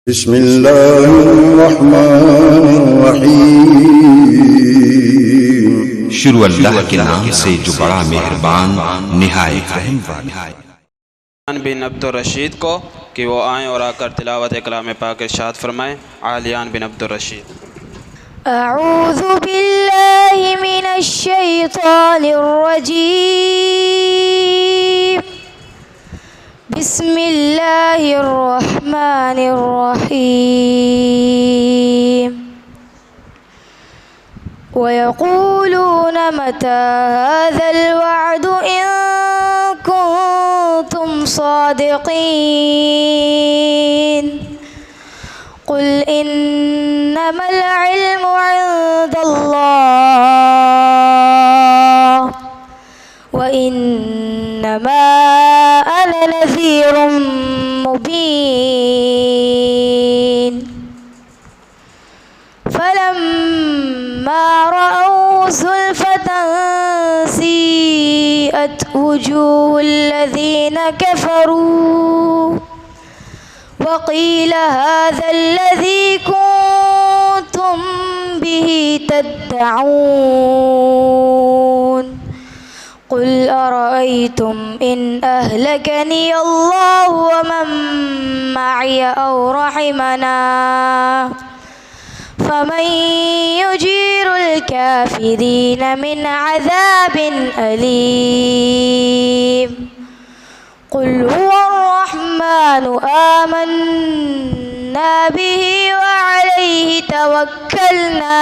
بسم الله الرحمن الرحیم شروع اللہ کے نام سے جو بڑا مہربان نہایت رحم والا ہے۔ عالیان بن عبد الرشید کو کہ وہ آئیں اور آ کر تلاوت کلام پاک ارشاد فرمائیں۔ عالیان بن عبد الرشید۔ أعوذ بالله من الشيطان الرجيم بسم الله الرحمن الرحيم ويقولون متى هذا الوعد إن كنتم صادقين قل إنما العلم عند الله وإنما أنا نذير مبين فلما رأوا زلفة سيئت وجوه الذين كفروا وقيل هذا الذي كنتم به تدعون قل أرأيتم إن أهلكني الله ومن معي أو رحمنا فمن يجير الكافرين من عذاب أليم قل هو الرحمن آمنا به وعليه توكلنا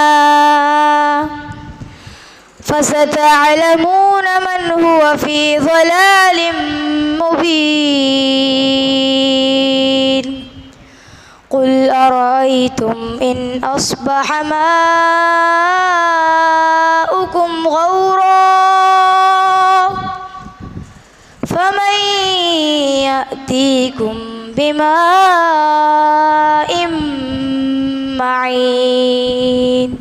فستعلمون من هو في ضلال مبين قل أرأيتم إن أصبح ماؤكم غورا فمن يأتيكم بماء معين